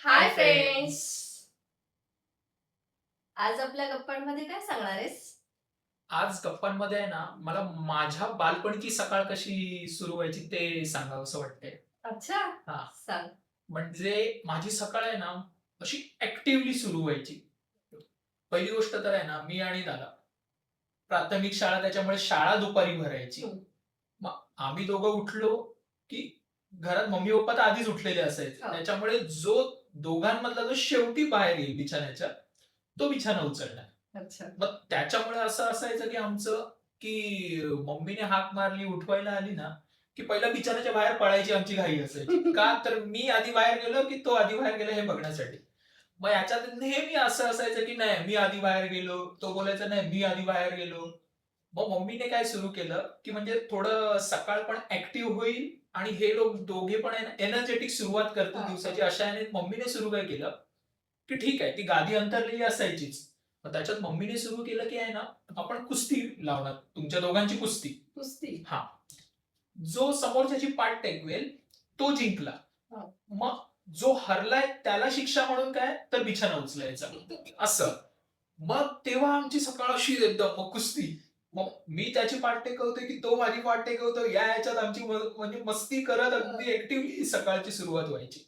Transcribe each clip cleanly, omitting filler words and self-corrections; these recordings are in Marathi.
हाय हाय फ्रेंड्स. फ्रेंड्स. आज आपल्या गप्पांमध्ये काय सांगणार आहेस? आज गप्पांमध्ये आहे ना, मला माझ्या बालपणीची सकाळ कशी सुरू व्हायची ते सांगावसं वाटतंय. अच्छा, हां, सांग. म्हणजे माझी सकाळ आहे ना, अशी ॲक्टिव्हली सुरू व्हायची. पहिली गोष्ट तर आहे ना, मी आणि दादा प्राथमिक शाळा त्याच्यामुळे शाळा दुपारी भरायची. हं. मग आम्ही दोघं उठलो, की घरात मम्मी-पप्पा तर आधीच उठलेले असायचे. हो. त्याच्यामुळे जो दोघांमधला जो शेवटी बाहेर येईल बिछान्याच्या, तो बिछाना उचलणार. अच्छा. मग त्याच्यामुळे असं असायचं की आमचं की मम्मीने हाक मारली, उठवायला आली ना, की पहिला बिछान्याच्या बाहेर पळायची आमची घाई असायची. का? तर मी आधी बाहेर गेलो, की तो आधी बाहेर गेला हे बघण्यासाठी. मग याच्यात नेहमी असं असायचं की नाही मी आधी बाहेर गेलो, तो बोलायचा नाही मी आधी बाहेर गेलो. मग मम्मीने काय सुरू केलं, की म्हणजे थोडं सकाळ पण ऍक्टिव्ह होईल आणि हे लोक दोघे पण एनर्जेटिक सुरुवात करतील हां, दिवसाची हां. अशा याने मम्मीने सुरू काय केलं, की ठीक आहे ती गादी अंतरलेली असायचीच. मग त्याच्यात मम्मीने सुरू केलं की आहे ना, आपण कुस्ती लावणार तुमच्या दोघांची कुस्ती. कुस्ती. हा, जो समोरच्याची पाठ टेकवेल तो जिंकला. हां. मग जो हरलाय त्याला शिक्षा म्हणून काय तर बिछाना उचलायचा असं. मग तेव्हा आमची सकाळ अशी एकदम मग कुस्ती. मग मी त्याची पाठ टेकवतोय की तो माझी पाठ टेकवतो या ह्याच्यात आमची म्हणजे मस्ती करत अगदी ऍक्टिव्हली सकाळची सुरुवात व्हायची.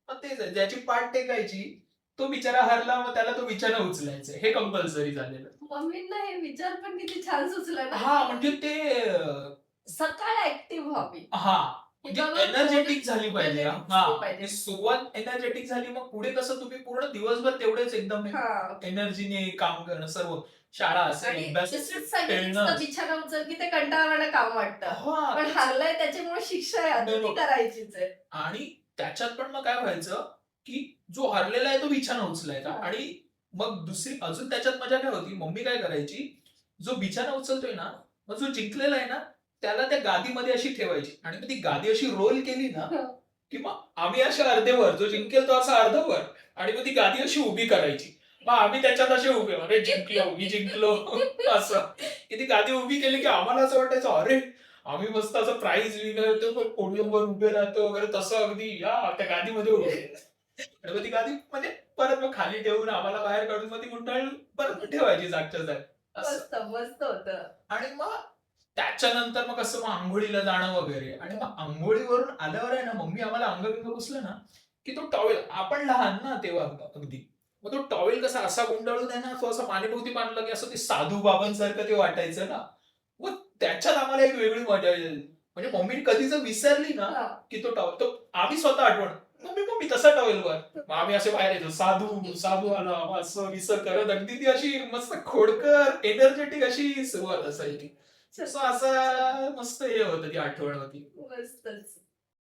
मग तेच आहे, ज्याची पाठ टेकायची तो बिचारा हरला मग त्याला तो बिछाना उचलायचा हे कंपल्सरी झालेलं. मम्मींना हे विचार पण किती छान सुचला ना, हा की म्हणजे ते सकाळ ऍक्टिव्ह व्हावी. हा की म्हणजे बाबा एनर्जेटिक झाली पाहिजे. एनर्जेटिक हा दिसली ती पाहिजे. सुरुवात एनर्जेटिक झाली मग पुढे कसं तुम्ही पूर्ण दिवसभर तेवढेच एकदम हां. एनर्जीने काम करणं सर्व. शाळा आणि असेल, अभ्यास असेल, दुसरीच सांगितली खेळणं नुसतं असेल. बिछाना उचल की ते कंटाळवाणं काम वाटतं. हा पण तेच. हारलाय त्याच्यामुळे शिक्षा आहे आता ती बरोबर. करायचीच आहे. आणि त्याच्यात पण मग काय व्हायचं, की जो हरलेला आहे तो बिछाना उचलायचा हां. आणि मग दुसरी अजून त्याच्यात मजा काय होती, मम्मी काय करायची, जो बिछाना उचलतोय ना, मग जो जिंकलेला आहे ना, त्याला त्या गादीमध्ये अशी ठेवायची आणि मग ती गादी अशी रोल केली ना, की मग आम्ही असे अर्धेवर, जो जिंकेल तो असा अर्धवर आणि मग ती गादी अशी उभी करायची. मग आम्ही त्याच्यात असे उभे, अरे जिंकलो, मी जिंकलो असं. की ती गादी उभी केली की आम्हाला असं वाटायचं, अरे आम्ही मस्त असं प्राइज विनर होतो पोडियमवर उभे राहतो वगैरे तसं अगदी या त्या गादीमध्ये उभे. आणि मग ती गादी म्हणजे परत मग खाली ठेवून आम्हाला बाहेर काढून मग ती गुंडाळून परत मग ठेवायची जागच्या जागी असं. मस्त, मस्त होतं. आणि मग त्याच्यानंतर मग कसं मग आंघोळीला जाणं वगैरे आणि मग आंघोळीवरून आल्यावर आहे ना मम्मी आम्हाला अंग पुसलं ना की तो टॉवेल आपण लहान ना तेव्हा अगदी मग तो टॉवेल कसा असा गुंडाळून आहे ना तो असं पाणीभोवती बांधला की असं ते साधू बाबांसारखं ते वाटायचं ना. मग त्याच्यात आम्हाला एक वेगळी मजा यायची. म्हणजे मम्मी कधी जर विसरली ना हां. की तो टॉवेल तो आम्ही स्वतः आठवण मम्मी मम्मी तसा टॉवेल वर मग आम्ही असे बाहेर येतो साधू साधू आला असं विसर करत अगदी ती अशी मस्त खोडकर एनर्जेटिक अशी सुरुवात असायची. सो असं मस्त हे होतं ती आठवण होती. मस्तच.